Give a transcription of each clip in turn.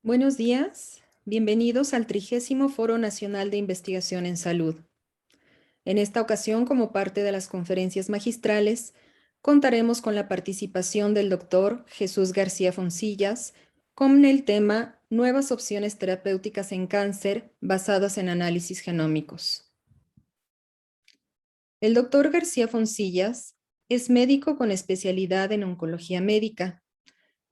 Buenos días, bienvenidos al 30º Foro Nacional de Investigación en Salud. En esta ocasión, como parte de las conferencias magistrales, contaremos con la participación del doctor Jesús García Foncillas con el tema Nuevas opciones terapéuticas en cáncer basadas en análisis genómicos. El doctor García Foncillas es médico con especialidad en oncología médica.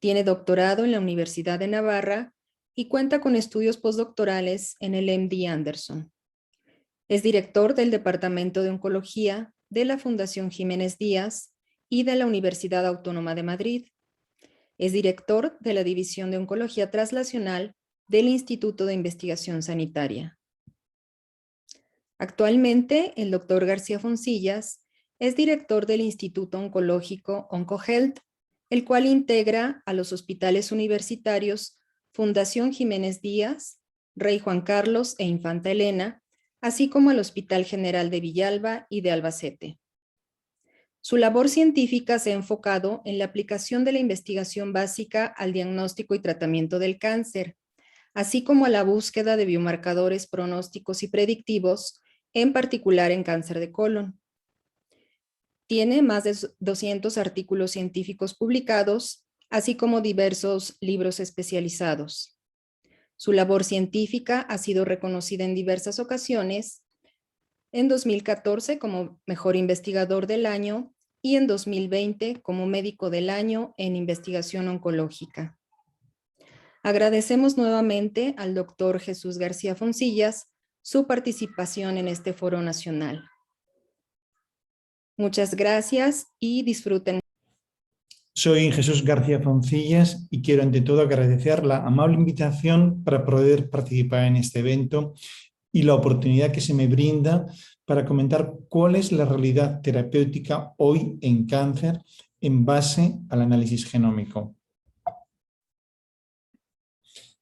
Tiene doctorado en la Universidad de Navarra y cuenta con estudios postdoctorales en el MD Anderson. Es director del Departamento de Oncología de la Fundación Jiménez Díaz y de la Universidad Autónoma de Madrid. Es director de la División de Oncología Translacional del Instituto de Investigación Sanitaria. Actualmente, el doctor García Foncillas es director del Instituto Oncológico OncoHealth, el cual integra a los hospitales universitarios Fundación Jiménez Díaz, Rey Juan Carlos e Infanta Elena, así como al Hospital General de Villalba y de Albacete. Su labor científica se ha enfocado en la aplicación de la investigación básica al diagnóstico y tratamiento del cáncer, así como a la búsqueda de biomarcadores pronósticos y predictivos, en particular en cáncer de colon. Tiene más de 200 artículos científicos publicados, así como diversos libros especializados. Su labor científica ha sido reconocida en diversas ocasiones, en 2014 como Mejor Investigador del Año y en 2020 como Médico del Año en Investigación Oncológica. Agradecemos nuevamente al doctor Jesús García Foncillas su participación en este foro nacional. Muchas gracias y disfruten. Soy Jesús García Foncillas y quiero ante todo agradecer la amable invitación para poder participar en este evento y la oportunidad que se me brinda para comentar cuál es la realidad terapéutica hoy en cáncer en base al análisis genómico.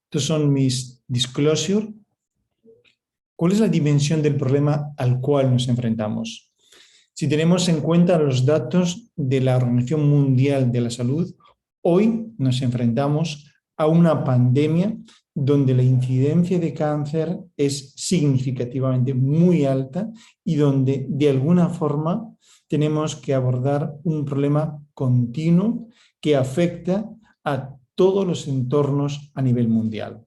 Estos son mis disclosures. ¿Cuál es la dimensión del problema al cual nos enfrentamos? Si tenemos en cuenta los datos de la Organización Mundial de la Salud, hoy nos enfrentamos a una pandemia donde la incidencia de cáncer es significativamente muy alta y donde de alguna forma tenemos que abordar un problema continuo que afecta a todos los entornos a nivel mundial.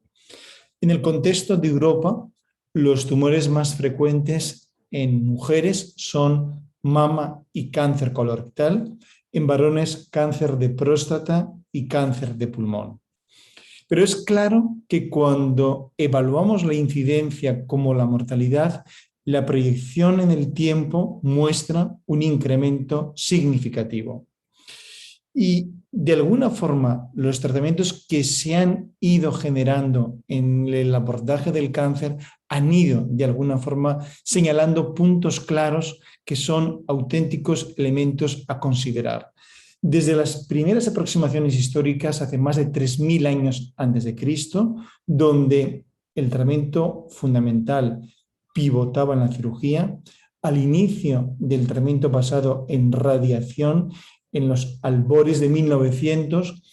En el contexto de Europa, los tumores más frecuentes en mujeres son mama y cáncer colorectal, en varones cáncer de próstata y cáncer de pulmón. Pero es claro que cuando evaluamos la incidencia como la mortalidad, la proyección en el tiempo muestra un incremento significativo. Y de alguna forma los tratamientos que se han ido generando en el abordaje del cáncer han ido de alguna forma señalando puntos claros que son auténticos elementos a considerar. Desde las primeras aproximaciones históricas, hace más de 3000 años antes de Cristo, donde el tratamiento fundamental pivotaba en la cirugía, al inicio del tratamiento basado en radiación, en los albores de 1900,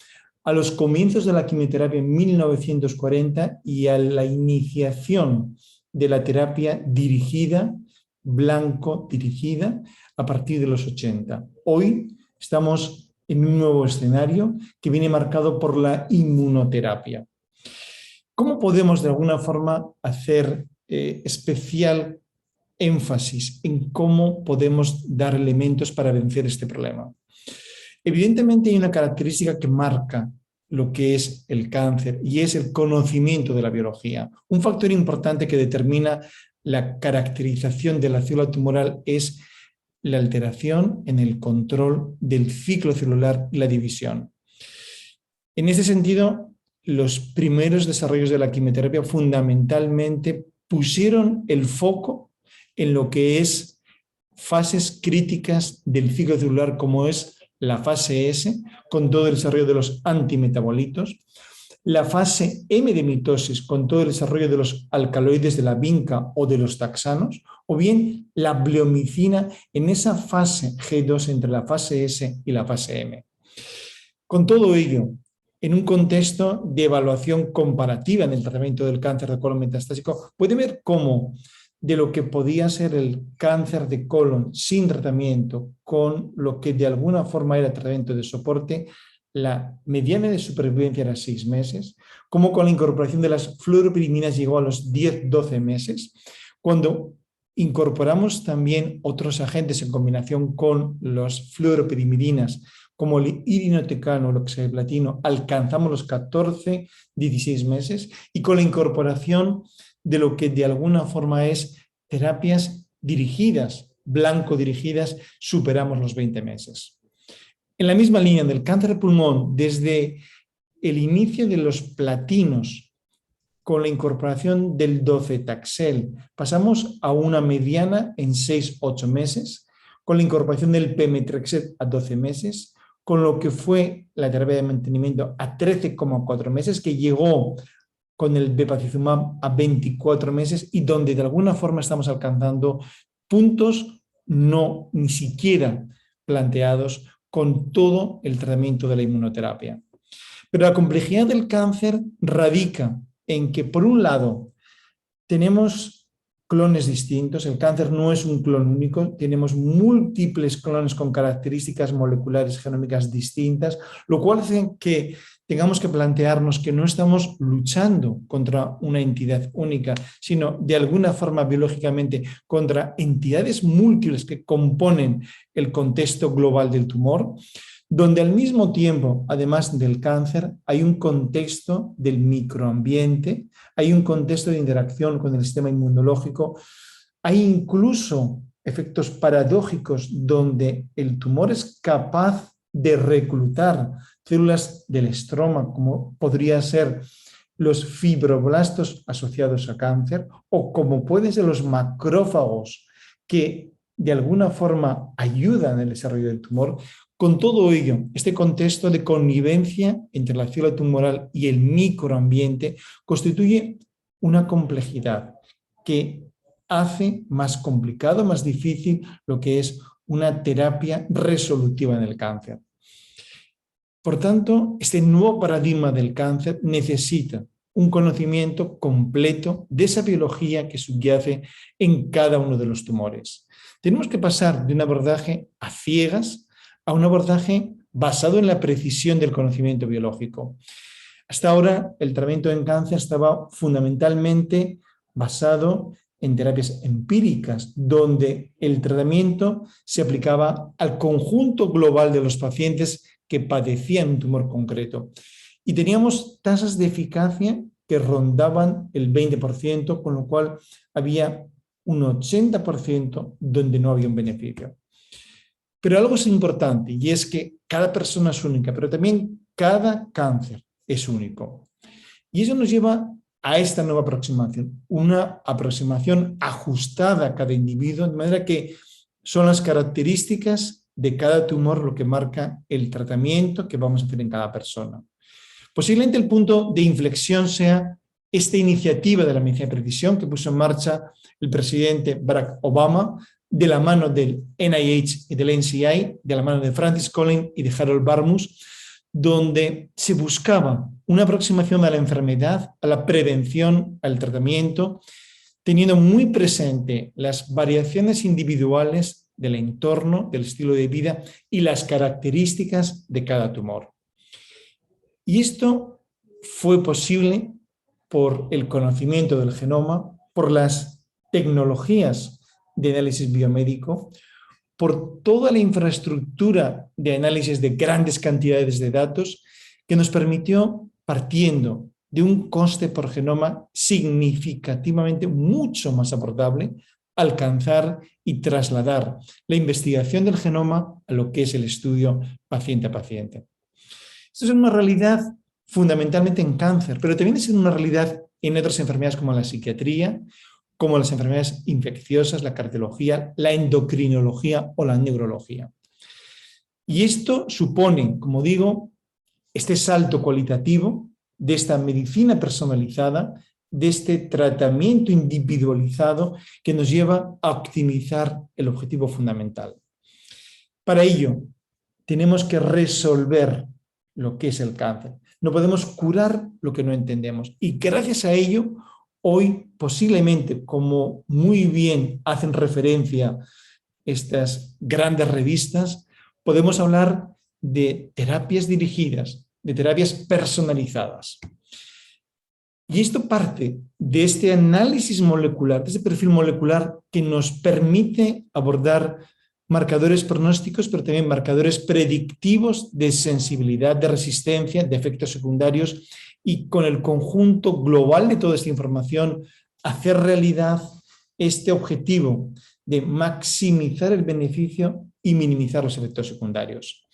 a los comienzos de la quimioterapia en 1940 y a la iniciación de la terapia dirigida, blanco dirigida, a partir de los 80. Hoy estamos en un nuevo escenario que viene marcado por la inmunoterapia. ¿Cómo podemos de alguna forma hacer especial énfasis en cómo podemos dar elementos para vencer este problema? Evidentemente hay una característica que marca lo que es el cáncer y es el conocimiento de la biología. Un factor importante que determina la caracterización de la célula tumoral es la alteración en el control del ciclo celular y la división. En ese sentido, los primeros desarrollos de la quimioterapia fundamentalmente pusieron el foco en lo que es fases críticas del ciclo celular, como es la fase S, con todo el desarrollo de los antimetabolitos, la fase M de mitosis, con todo el desarrollo de los alcaloides de la vinca o de los taxanos, o bien la bleomicina en esa fase G2 entre la fase S y la fase M. Con todo ello, en un contexto de evaluación comparativa en el tratamiento del cáncer de colon metastásico, puede ver cómo de lo que podía ser el cáncer de colon sin tratamiento con lo que de alguna forma era tratamiento de soporte, la mediana de supervivencia era 6 meses, como con la incorporación de las fluoropiriminas llegó a los 10-12 meses. Cuando incorporamos también otros agentes en combinación con los fluoropirimidinas, como el irinotecano o el oxaliplatino, alcanzamos los 14-16 meses, y con la incorporación de lo que de alguna forma es terapias dirigidas, blanco dirigidas, superamos los 20 meses. En la misma línea del cáncer de pulmón, desde el inicio de los platinos, con la incorporación del docetaxel, pasamos a una mediana en 6-8 meses, con la incorporación del pemetrexed a 12 meses, con lo que fue la terapia de mantenimiento a 13,4 meses, que llegó con el bevacizumab a 24 meses y donde de alguna forma estamos alcanzando puntos no ni siquiera planteados con todo el tratamiento de la inmunoterapia. Pero la complejidad del cáncer radica en que, por un lado, tenemos clones distintos, el cáncer no es un clon único, tenemos múltiples clones con características moleculares genómicas distintas, lo cual hace que tengamos que plantearnos que no estamos luchando contra una entidad única, sino de alguna forma biológicamente contra entidades múltiples que componen el contexto global del tumor, donde al mismo tiempo, además del cáncer, hay un contexto del microambiente, hay un contexto de interacción con el sistema inmunológico, hay incluso efectos paradójicos donde el tumor es capaz de reclutar células del estroma, como podría ser los fibroblastos asociados a cáncer, o como pueden ser los macrófagos que de alguna forma ayudan en el desarrollo del tumor. Con todo ello, este contexto de connivencia entre la célula tumoral y el microambiente constituye una complejidad que hace más complicado, más difícil lo que es una terapia resolutiva en el cáncer. Por tanto, este nuevo paradigma del cáncer necesita un conocimiento completo de esa biología que subyace en cada uno de los tumores. Tenemos que pasar de un abordaje a ciegas a un abordaje basado en la precisión del conocimiento biológico. Hasta ahora, el tratamiento en cáncer estaba fundamentalmente basado en terapias empíricas, donde el tratamiento se aplicaba al conjunto global de los pacientes que padecían un tumor concreto. Y teníamos tasas de eficacia que rondaban el 20%, con lo cual había un 80% donde no había un beneficio. Pero algo es importante, y es que cada persona es única, pero también cada cáncer es único. Y eso nos lleva a esta nueva aproximación, una aproximación ajustada a cada individuo, de manera que son las características de cada tumor lo que marca el tratamiento que vamos a hacer en cada persona. Posiblemente el punto de inflexión sea esta iniciativa de la medicina de precisión que puso en marcha el presidente Barack Obama, de la mano del NIH y del NCI, de la mano de Francis Collins y de Harold Barmus, donde se buscaba una aproximación a la enfermedad, a la prevención, al tratamiento, teniendo muy presente las variaciones individuales del entorno, del estilo de vida y las características de cada tumor. Y esto fue posible por el conocimiento del genoma, por las tecnologías de análisis biomédico, por toda la infraestructura de análisis de grandes cantidades de datos que nos permitió, partiendo de un coste por genoma significativamente mucho más abordable, alcanzar y trasladar la investigación del genoma a lo que es el estudio paciente a paciente. Esto es una realidad fundamentalmente en cáncer, pero también es una realidad en otras enfermedades como la psiquiatría, como las enfermedades infecciosas, la cardiología, la endocrinología o la neurología. Y esto supone, como digo, este salto cualitativo de esta medicina personalizada, de este tratamiento individualizado que nos lleva a optimizar el objetivo fundamental. Para ello, tenemos que resolver lo que es el cáncer. No podemos curar lo que no entendemos. Y gracias a ello, hoy posiblemente, como muy bien hacen referencia estas grandes revistas, podemos hablar de terapias dirigidas, de terapias personalizadas. Y esto parte de este análisis molecular, de este perfil molecular que nos permite abordar marcadores pronósticos, pero también marcadores predictivos de sensibilidad, de resistencia, de efectos secundarios, y con el conjunto global de toda esta información hacer realidad este objetivo de maximizar el beneficio y minimizar los efectos secundarios.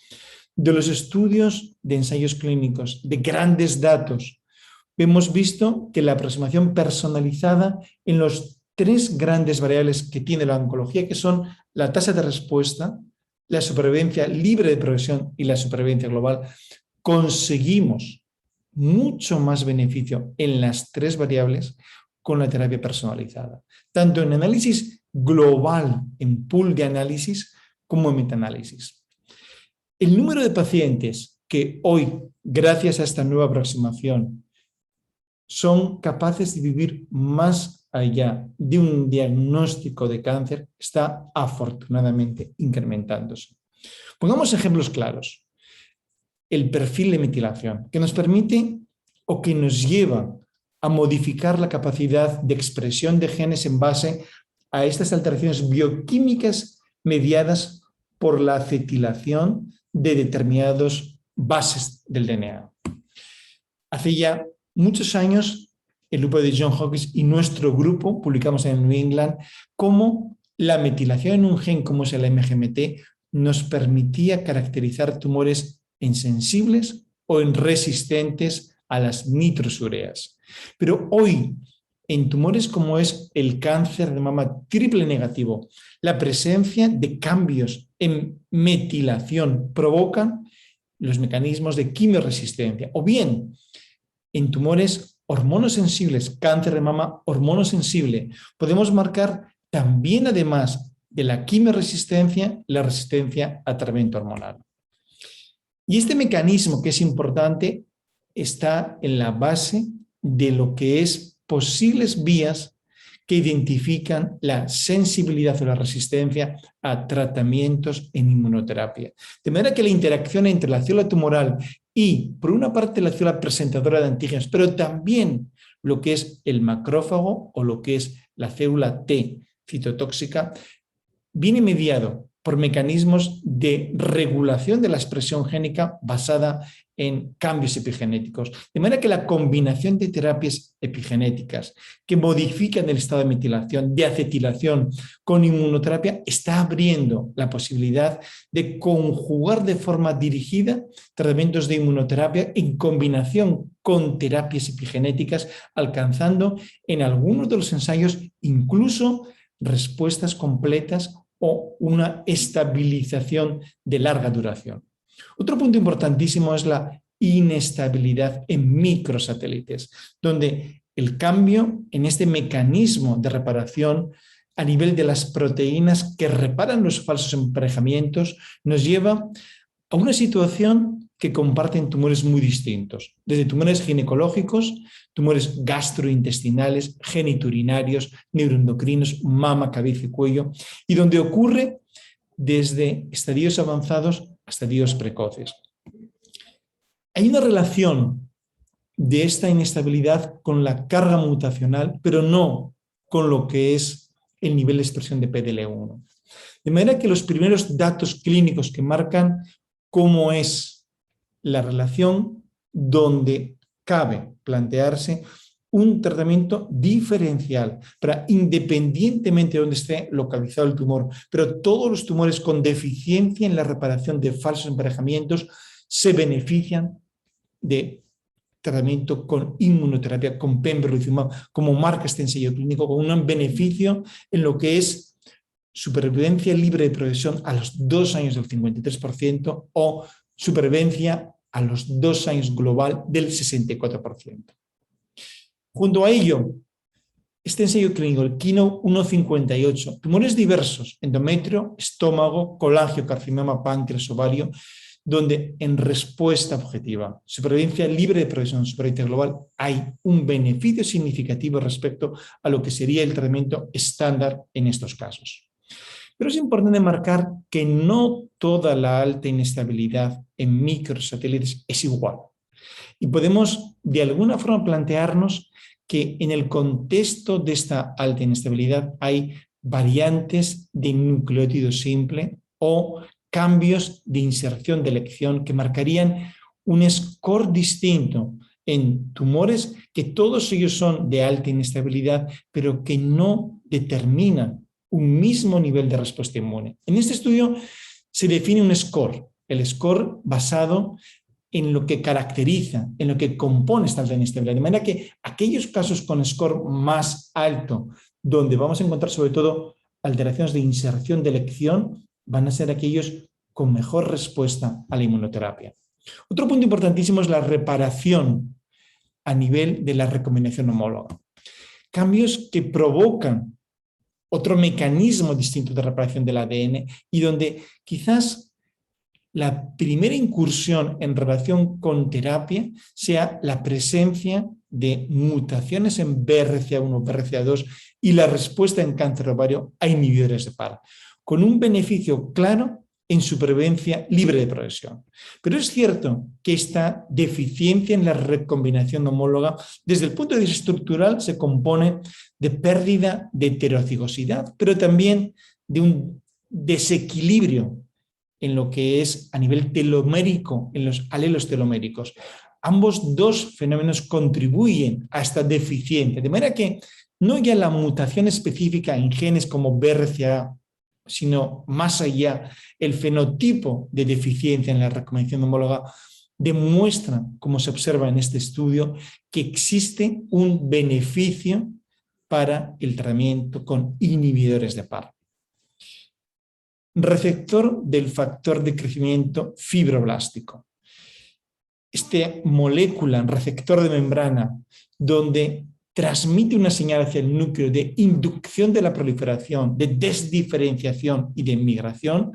De los estudios de ensayos clínicos, de grandes datos, hemos visto que la aproximación personalizada en los 3 grandes variables que tiene la oncología, que son la tasa de respuesta, la supervivencia libre de progresión y la supervivencia global, conseguimos mucho más beneficio en las 3 variables con la terapia personalizada, tanto en análisis global, en pool de análisis, como en metaanálisis. El número de pacientes que hoy, gracias a esta nueva aproximación, son capaces de vivir más allá de un diagnóstico de cáncer está afortunadamente incrementándose. Pongamos ejemplos claros. El perfil de metilación, que nos permite o que nos lleva a modificar la capacidad de expresión de genes en base a estas alteraciones bioquímicas mediadas por la acetilación de determinadas bases del DNA. Hace ya muchos años, el grupo de John Hopkins y nuestro grupo publicamos en New England cómo la metilación en un gen como es el MGMT nos permitía caracterizar tumores insensibles o resistentes a las nitrosoureas. Pero hoy, en tumores como es el cáncer de mama triple negativo, la presencia de cambios en metilación provocan los mecanismos de quimioresistencia, o bien en tumores hormonosensibles, cáncer de mama hormonosensible, podemos marcar también, además de la quimioresistencia, la resistencia a tratamiento hormonal. Y este mecanismo, que es importante, está en la base de lo que es posibles vías que identifican la sensibilidad o la resistencia a tratamientos en inmunoterapia. De manera que la interacción entre la célula tumoral y, por una parte, la célula presentadora de antígenos, pero también lo que es el macrófago o lo que es la célula T citotóxica, viene mediado por mecanismos de regulación de la expresión génica basada en cambios epigenéticos. De manera que la combinación de terapias epigenéticas que modifican el estado de metilación, de acetilación con inmunoterapia, está abriendo la posibilidad de conjugar de forma dirigida tratamientos de inmunoterapia en combinación con terapias epigenéticas, alcanzando en algunos de los ensayos incluso respuestas completas o una estabilización de larga duración. Otro punto importantísimo es la inestabilidad en microsatélites, donde el cambio en este mecanismo de reparación a nivel de las proteínas que reparan los falsos emparejamientos nos lleva a una situación que comparten tumores muy distintos, desde tumores ginecológicos, tumores gastrointestinales, geniturinarios, neuroendocrinos, mama, cabeza y cuello, y donde ocurre desde estadios avanzados a estadios precoces. Hay una relación de esta inestabilidad con la carga mutacional, pero no con lo que es el nivel de expresión de PDL1. De manera que los primeros datos clínicos que marcan cómo es la relación, donde cabe plantearse un tratamiento diferencial para, independientemente de donde esté localizado el tumor, pero todos los tumores con deficiencia en la reparación de falsos emparejamientos se benefician de tratamiento con inmunoterapia, con pembrolizumab, como marca este ensayo clínico, con un beneficio en lo que es supervivencia libre de progresión a los 2 años del 53% o supervivencia a los 2 años global del 64%. Junto a ello, este ensayo clínico, el KEYNOTE 158, tumores diversos, endometrio, estómago, colangiocarcinoma, páncreas, ovario, donde en respuesta objetiva, supervivencia libre de progresión, supervivencia global, hay un beneficio significativo respecto a lo que sería el tratamiento estándar en estos casos. Pero es importante marcar que no toda la alta inestabilidad en microsatélites es igual. Y podemos de alguna forma plantearnos que en el contexto de esta alta inestabilidad hay variantes de nucleótido simple o cambios de inserción de elección que marcarían un score distinto en tumores que todos ellos son de alta inestabilidad, pero que no determinan un mismo nivel de respuesta inmune. En este estudio se define un score, el score basado en lo que caracteriza, en lo que compone esta alta inestabilidad. De manera que aquellos casos con score más alto, donde vamos a encontrar sobre todo alteraciones de inserción de elección, van a ser aquellos con mejor respuesta a la inmunoterapia. Otro punto importantísimo es la reparación a nivel de la recombinación homóloga. Cambios que provocan otro mecanismo distinto de reparación del ADN y donde quizás la primera incursión en relación con terapia sea la presencia de mutaciones en BRCA1, BRCA2 y la respuesta en cáncer ovario a inhibidores de PARP, con un beneficio claro en supervivencia libre de progresión. Pero es cierto que esta deficiencia en la recombinación homóloga, desde el punto de vista estructural, se compone de pérdida de heterocigosidad, pero también de un desequilibrio en lo que es a nivel telomérico, en los alelos teloméricos. Ambos dos fenómenos contribuyen a esta deficiencia, de manera que no ya la mutación específica en genes como BRCA, sino más allá, el fenotipo de deficiencia en la recombinación homóloga demuestra, como se observa en este estudio, que existe un beneficio para el tratamiento con inhibidores de PARP. Receptor del factor de crecimiento fibroblástico. Esta molécula, receptor de membrana, donde transmite una señal hacia el núcleo de inducción de la proliferación, de desdiferenciación y de migración,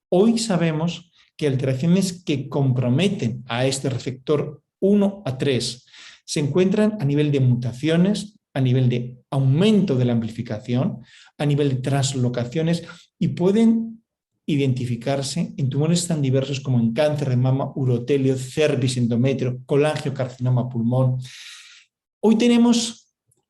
hoy sabemos que alteraciones que comprometen a este receptor 1 a 3 se encuentran a nivel de mutaciones, a nivel de aumento de la amplificación, a nivel de translocaciones y pueden identificarse en tumores tan diversos como en cáncer de mama, urotelio, cervix, endometrio, colangiocarcinoma pulmón. Hoy tenemos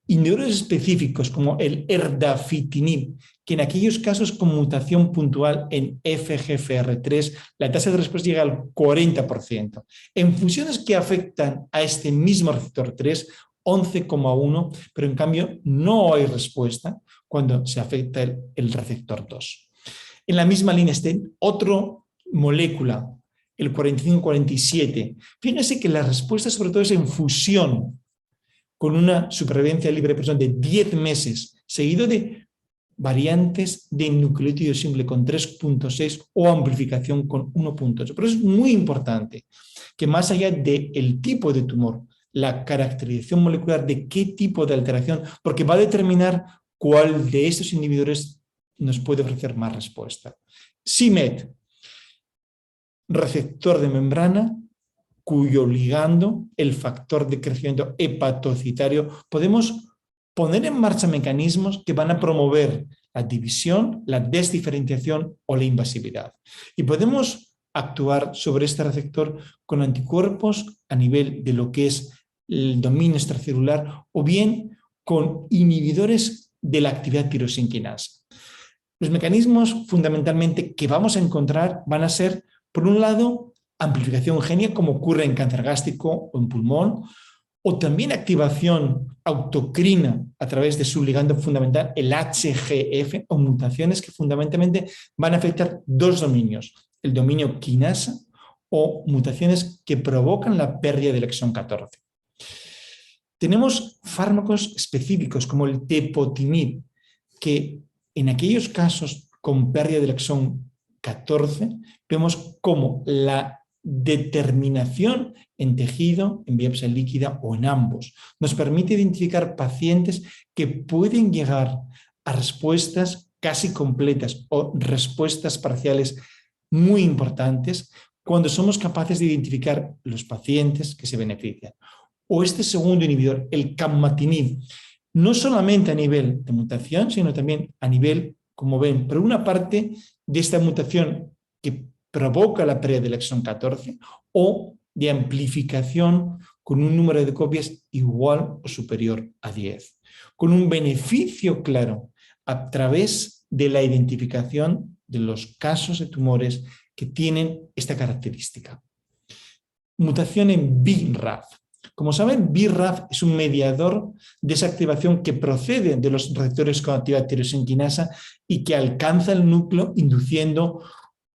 inhibidores específicos como el erdafitinib, que en aquellos casos con mutación puntual en FGFR3, la tasa de respuesta llega al 40%. En funciones que afectan a este mismo receptor 3, 11,1, pero en cambio no hay respuesta cuando se afecta el receptor 2. En la misma línea está otra molécula, el 4547. Fíjense que la respuesta sobre todo es en fusión, con una supervivencia libre de progresión de 10 meses, seguido de variantes de nucleótido simple con 3.6 o amplificación con 1.8. Pero es muy importante que más allá del tipo de tumor, la caracterización molecular de qué tipo de alteración, porque va a determinar cuál de estos inhibidores nos puede ofrecer más respuesta. c-MET, receptor de membrana, cuyo ligando, el factor de crecimiento hepatocitario, podemos poner en marcha mecanismos que van a promover la división, la desdiferenciación o la invasividad. Y podemos actuar sobre este receptor con anticuerpos a nivel de lo que es el dominio extracelular o bien con inhibidores de la actividad tirosinquinasa. Los mecanismos fundamentalmente que vamos a encontrar van a ser, por un lado, amplificación génica, como ocurre en cáncer gástrico o en pulmón, o también activación autocrina a través de su ligando fundamental, el HGF, o mutaciones que fundamentalmente van a afectar dos dominios, el dominio quinasa o mutaciones que provocan la pérdida del exón 14. Tenemos fármacos específicos como el tepotinib, que en aquellos casos con pérdida del exón 14 vemos como la determinación en tejido, en biopsia líquida o en ambos nos permite identificar pacientes que pueden llegar a respuestas casi completas o respuestas parciales muy importantes cuando somos capaces de identificar los pacientes que se benefician. O este segundo inhibidor, el capmatinib, no solamente a nivel de mutación, sino también a nivel, como ven, por una parte de esta mutación que provoca la pérdida del exón 14 o de amplificación con un número de copias igual o superior a 10, con un beneficio claro a través de la identificación de los casos de tumores que tienen esta característica. Mutación en BRAF. Como saben, BRAF es un mediador de esa activación que procede de los receptores con actividad tirosinquinasa y que alcanza el núcleo induciendo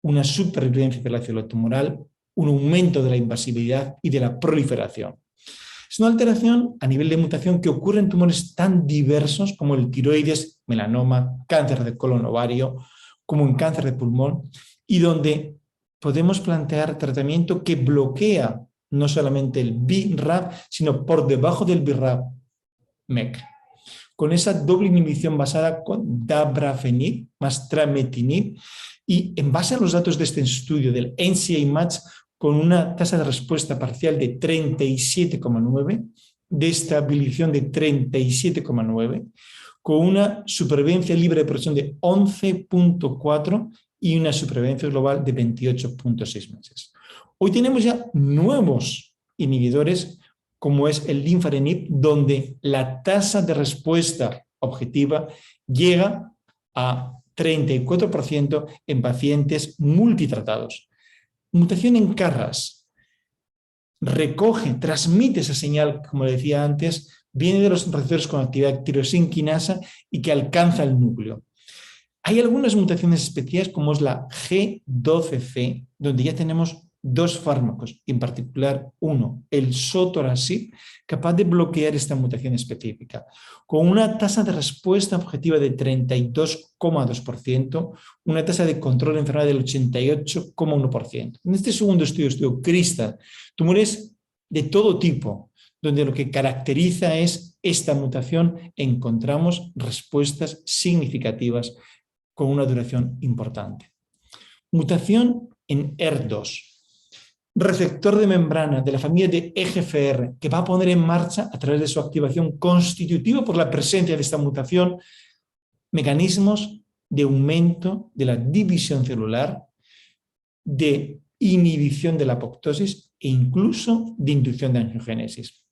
una supervivencia de la célula tumoral, un aumento de la invasividad y de la proliferación. Es una alteración a nivel de mutación que ocurre en tumores tan diversos como el tiroides, melanoma, cáncer de colon ovario, como en cáncer de pulmón, y donde podemos plantear tratamiento que bloquea no solamente el BRAF, sino por debajo del BRAF, MEK, con esa doble inhibición basada con dabrafenib más trametinib, y en base a los datos de este estudio del NCI Match, con una tasa de respuesta parcial de 37,9, de estabilización de 37,9, con una supervivencia libre de progresión de 11,4 y una supervivencia global de 28,6 meses. Hoy tenemos ya nuevos inhibidores, como es el linfarenib, donde la tasa de respuesta objetiva llega a 34% en pacientes multitratados. Mutación en KRAS recoge, transmite esa señal, como decía antes, viene de los receptores con actividad tirosinquinasa y que alcanza el núcleo. Hay algunas mutaciones especiales, como es la G12C, donde ya tenemos dos fármacos, en particular uno, el sotorasib, capaz de bloquear esta mutación específica, con una tasa de respuesta objetiva de 32,2%, una tasa de control de enfermedad del 88,1%. En este segundo estudio CRISTAL, tumores de todo tipo, donde lo que caracteriza es esta mutación, encontramos respuestas significativas con una duración importante. Mutación en ER2. Receptor de membrana de la familia de EGFR, que va a poner en marcha, a través de su activación constitutiva por la presencia de esta mutación, mecanismos de aumento de la división celular, de inhibición de la apoptosis e incluso de inducción de angiogénesis.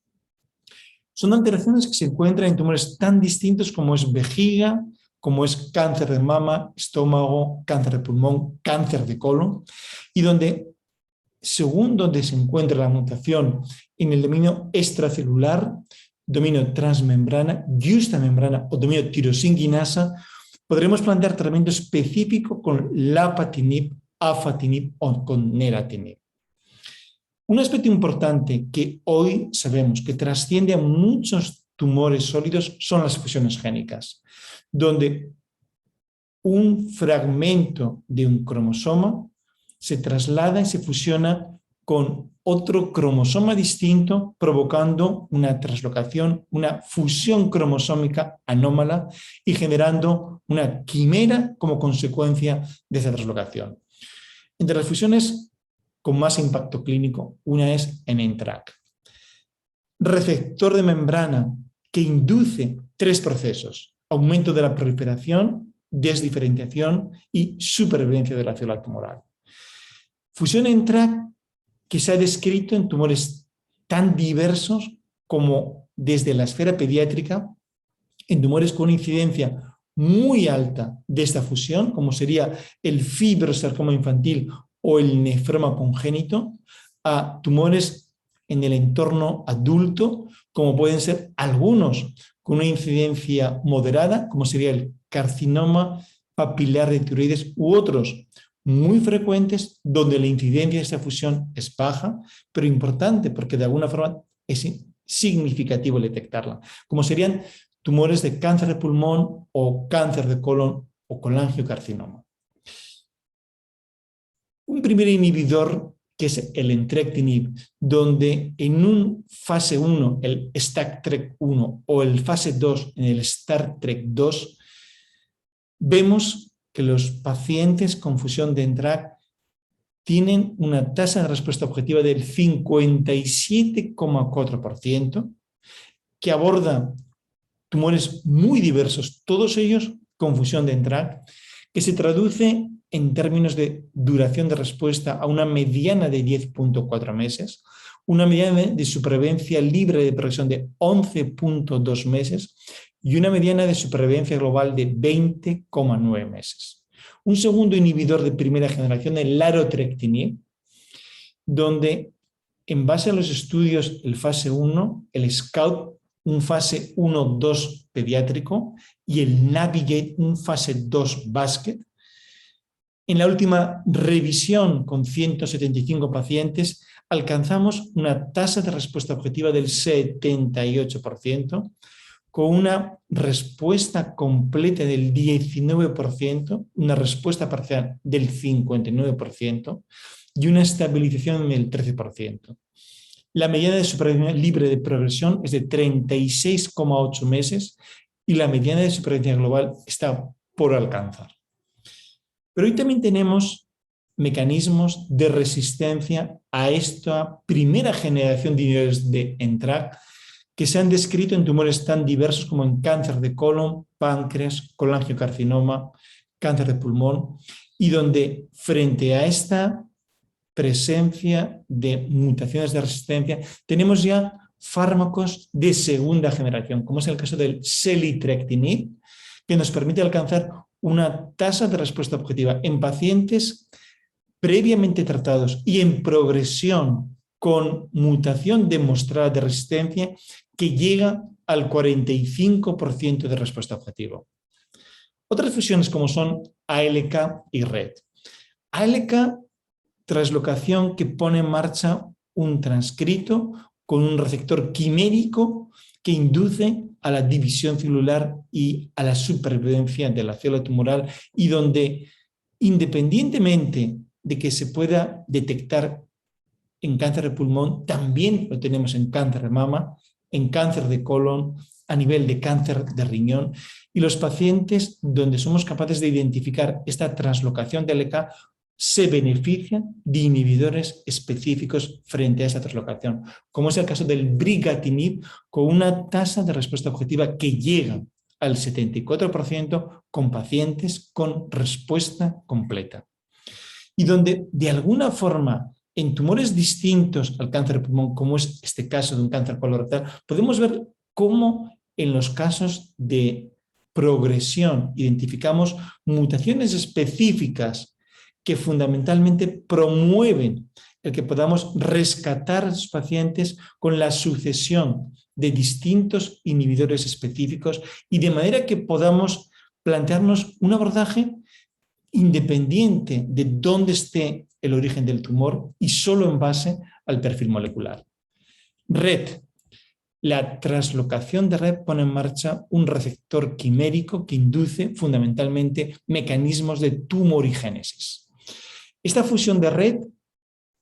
Son alteraciones que se encuentran en tumores tan distintos como es vejiga, como es cáncer de mama, estómago, cáncer de pulmón, cáncer de colon, y donde, según donde se encuentra la mutación en el dominio extracelular, dominio transmembrana, justamembrana o dominio tirosinquinasa, podremos plantear tratamiento específico con lapatinib, afatinib o con neratinib. Un aspecto importante que hoy sabemos que trasciende a muchos tumores sólidos son las fusiones génicas, donde un fragmento de un cromosoma se traslada y se fusiona con otro cromosoma distinto, provocando una translocación, una fusión cromosómica anómala y generando una quimera como consecuencia de esa translocación. Entre las fusiones con más impacto clínico, una es en NTRK. Receptor de membrana que induce tres procesos: aumento de la proliferación, desdiferenciación y supervivencia de la célula tumoral. Fusión en NTRK que se ha descrito en tumores tan diversos como desde la esfera pediátrica, en tumores con incidencia muy alta de esta fusión, como sería el fibrosarcoma infantil o el nefroma congénito, a tumores en el entorno adulto, como pueden ser algunos con una incidencia moderada, como sería el carcinoma papilar de tiroides, u otros muy frecuentes, donde la incidencia de esta fusión es baja, pero importante porque de alguna forma es significativo detectarla, como serían tumores de cáncer de pulmón o cáncer de colon o colangiocarcinoma. Un primer inhibidor, que es el entrectinib, donde en un fase 1, el STARTREK1, o el fase 2, en el STARTREK2, vemos que los pacientes con fusión de NTRK tienen una tasa de respuesta objetiva del 57,4%, que aborda tumores muy diversos, todos ellos con fusión de NTRK, que se traduce en términos de duración de respuesta a una mediana de 10,4 meses, una mediana de supervivencia libre de progresión de 11,2 meses y una mediana de supervivencia global de 20,9 meses. Un segundo inhibidor de primera generación, el larotrectinib, donde en base a los estudios, el fase 1, el SCOUT, un fase 1-2 pediátrico, y el NAVIGATE, un fase 2 basket. En la última revisión con 175 pacientes, alcanzamos una tasa de respuesta objetiva del 78%, con una respuesta completa del 19%, una respuesta parcial del 59% y una estabilización del 13%. La mediana de supervivencia libre de progresión es de 36,8 meses y la mediana de supervivencia global está por alcanzar. Pero hoy también tenemos mecanismos de resistencia a esta primera generación de inhibidores de NTRK que se han descrito en tumores tan diversos como en cáncer de colon, páncreas, colangiocarcinoma, cáncer de pulmón, y donde frente a esta presencia de mutaciones de resistencia tenemos ya fármacos de segunda generación, como es el caso del selitrectinib, que nos permite alcanzar una tasa de respuesta objetiva en pacientes previamente tratados y en progresión con mutación demostrada de resistencia que llega al 45% de respuesta objetiva. Otras fusiones como son ALK y RET. ALK, translocación que pone en marcha un transcrito con un receptor quimérico que induce a la división celular y a la supervivencia de la célula tumoral, y donde, independientemente de que se pueda detectar en cáncer de pulmón, también lo tenemos en cáncer de mama, en cáncer de colon, a nivel de cáncer de riñón, y los pacientes donde somos capaces de identificar esta translocación de ALK se benefician de inhibidores específicos frente a esa translocación, como es el caso del brigatinib, con una tasa de respuesta objetiva que llega al 74% con pacientes con respuesta completa. Y donde, de alguna forma, en tumores distintos al cáncer de pulmón, como es este caso de un cáncer colorectal, podemos ver cómo en los casos de progresión identificamos mutaciones específicas que fundamentalmente promueven el que podamos rescatar a los pacientes con la sucesión de distintos inhibidores específicos, y de manera que podamos plantearnos un abordaje independiente de dónde esté el origen del tumor y solo en base al perfil molecular. RET. La translocación de RET pone en marcha un receptor quimérico que induce fundamentalmente mecanismos de tumorigénesis. Esta fusión de RET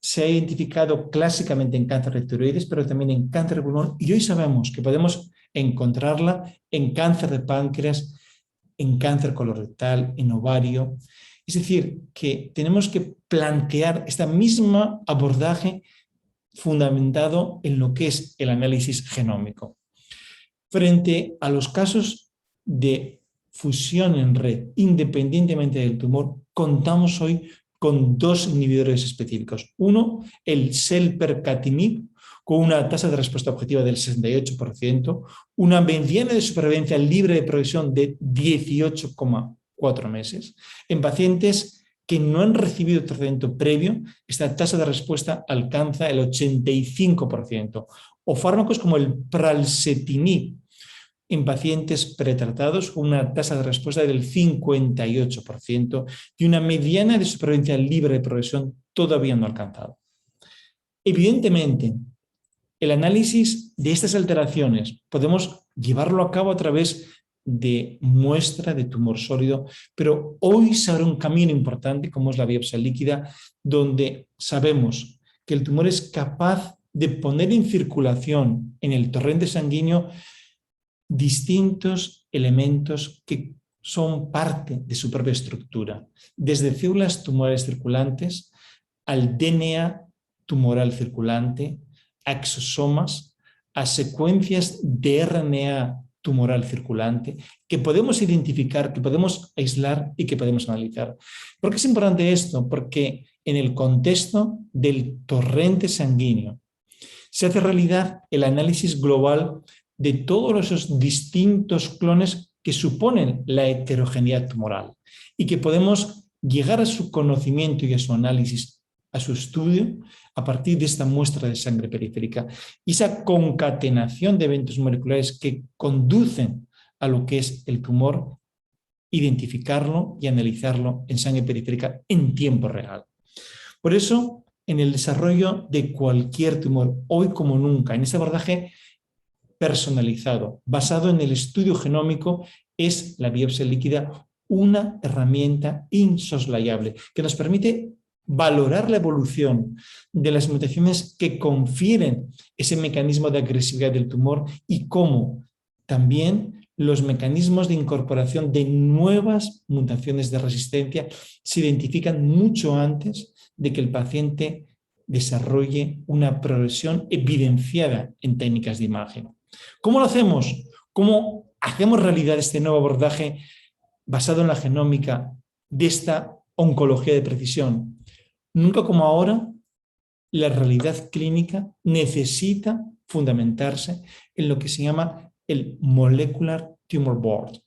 se ha identificado clásicamente en cáncer de tiroides, pero también en cáncer de pulmón, y hoy sabemos que podemos encontrarla en cáncer de páncreas, en cáncer colorectal, en ovario. Es decir, que tenemos que plantear este mismo abordaje fundamentado en lo que es el análisis genómico. Frente a los casos de fusión en red, independientemente del tumor, contamos hoy con dos inhibidores específicos. Uno, el selpercatinib, con una tasa de respuesta objetiva del 68%, una mediana de supervivencia libre de progresión de 18,4 meses. En pacientes que no han recibido tratamiento previo, esta tasa de respuesta alcanza el 85%. O fármacos como el pralsetinib, en pacientes pretratados con una tasa de respuesta del 58% y una mediana de supervivencia libre de progresión todavía no alcanzada. Evidentemente, el análisis de estas alteraciones podemos llevarlo a cabo a través de muestra de tumor sólido, pero hoy se abre un camino importante como es la biopsia líquida, donde sabemos que el tumor es capaz de poner en circulación en el torrente sanguíneo distintos elementos que son parte de su propia estructura, desde células tumorales circulantes al DNA tumoral circulante, a exosomas, a secuencias de RNA tumoral circulante que podemos identificar, que podemos aislar y que podemos analizar. ¿Por qué es importante esto? Porque en el contexto del torrente sanguíneo se hace realidad el análisis global de todos esos distintos clones que suponen la heterogeneidad tumoral y que podemos llegar a su conocimiento y a su análisis, a su estudio, a partir de esta muestra de sangre periférica. Y esa concatenación de eventos moleculares que conducen a lo que es el tumor, identificarlo y analizarlo en sangre periférica en tiempo real. Por eso, en el desarrollo de cualquier tumor, hoy como nunca, en ese abordaje personalizado, basado en el estudio genómico, es la biopsia líquida una herramienta insoslayable que nos permite valorar la evolución de las mutaciones que confieren ese mecanismo de agresividad del tumor y cómo también los mecanismos de incorporación de nuevas mutaciones de resistencia se identifican mucho antes de que el paciente desarrolle una progresión evidenciada en técnicas de imagen. ¿Cómo lo hacemos? ¿Cómo hacemos realidad este nuevo abordaje basado en la genómica de esta oncología de precisión? Nunca como ahora, la realidad clínica necesita fundamentarse en lo que se llama el Molecular Tumor Board,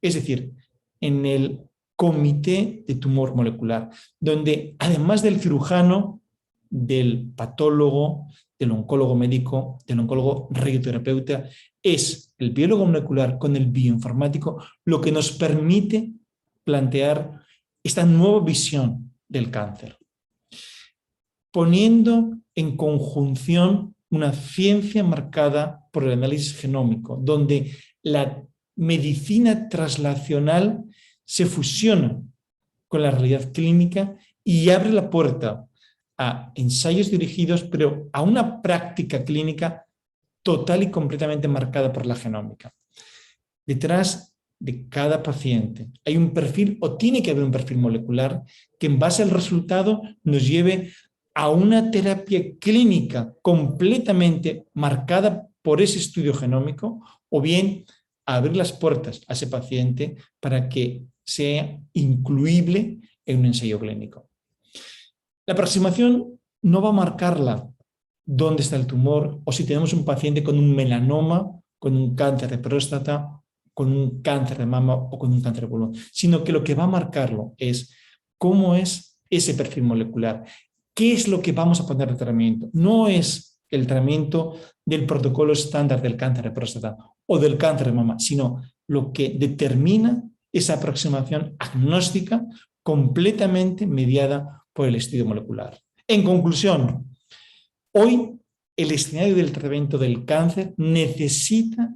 es decir, en el comité de tumor molecular, donde además del cirujano, del patólogo, del oncólogo médico, del oncólogo radioterapeuta, es el biólogo molecular con el bioinformático lo que nos permite plantear esta nueva visión del cáncer, poniendo en conjunción una ciencia marcada por el análisis genómico, donde la medicina translacional se fusiona con la realidad clínica y abre la puerta a ensayos dirigidos, pero a una práctica clínica total y completamente marcada por la genómica. Detrás de cada paciente hay un perfil, o tiene que haber un perfil molecular, que en base al resultado nos lleve a una terapia clínica completamente marcada por ese estudio genómico, o bien a abrir las puertas a ese paciente para que sea incluible en un ensayo clínico. La aproximación no va a marcarla dónde está el tumor o si tenemos un paciente con un melanoma, con un cáncer de próstata, con un cáncer de mama o con un cáncer de pulmón, sino que lo que va a marcarlo es cómo es ese perfil molecular, qué es lo que vamos a poner de tratamiento. No es el tratamiento del protocolo estándar del cáncer de próstata o del cáncer de mama, sino lo que determina esa aproximación agnóstica completamente mediada por el estudio molecular. En conclusión, hoy el escenario del tratamiento del cáncer necesita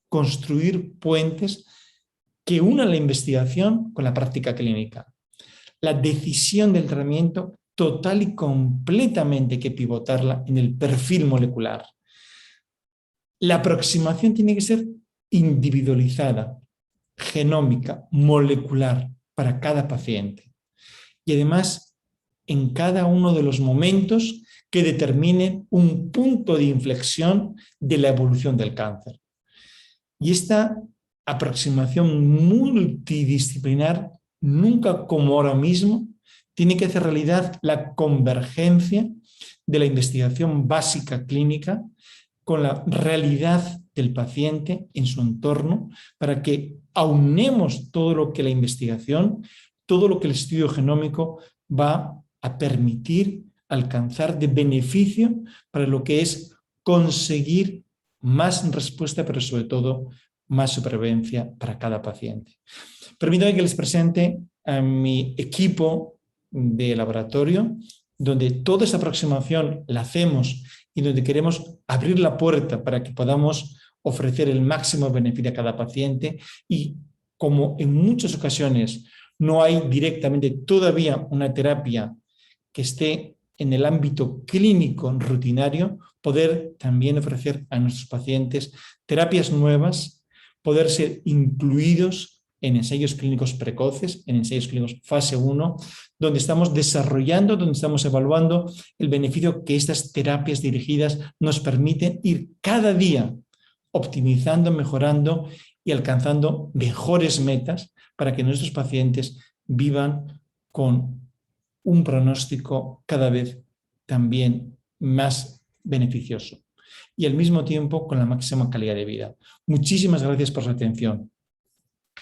construir puentes que unan la investigación con la práctica clínica. La decisión del tratamiento total y completamente hay que pivotarla en el perfil molecular. La aproximación tiene que ser individualizada, genómica, molecular para cada paciente. Y además, en cada uno de los momentos que determinen un punto de inflexión de la evolución del cáncer. Y esta aproximación multidisciplinar, nunca como ahora mismo, tiene que hacer realidad la convergencia de la investigación básica clínica con la realidad del paciente en su entorno para que aunemos todo lo que la investigación, todo lo que el estudio genómico va a permitir alcanzar de beneficio para lo que es conseguir más respuesta, pero sobre todo más supervivencia para cada paciente. Permítanme que les presente a mi equipo de laboratorio, donde toda esta aproximación la hacemos y donde queremos abrir la puerta para que podamos ofrecer el máximo beneficio a cada paciente y, como en muchas ocasiones no hay directamente todavía una terapia que esté en el ámbito clínico rutinario, poder también ofrecer a nuestros pacientes terapias nuevas, poder ser incluidos en ensayos clínicos precoces, en ensayos clínicos fase 1, donde estamos desarrollando, donde estamos evaluando el beneficio que estas terapias dirigidas nos permiten ir cada día optimizando, mejorando y alcanzando mejores metas para que nuestros pacientes vivan con un pronóstico cada vez también más beneficioso y al mismo tiempo con la máxima calidad de vida. Muchísimas gracias por su atención.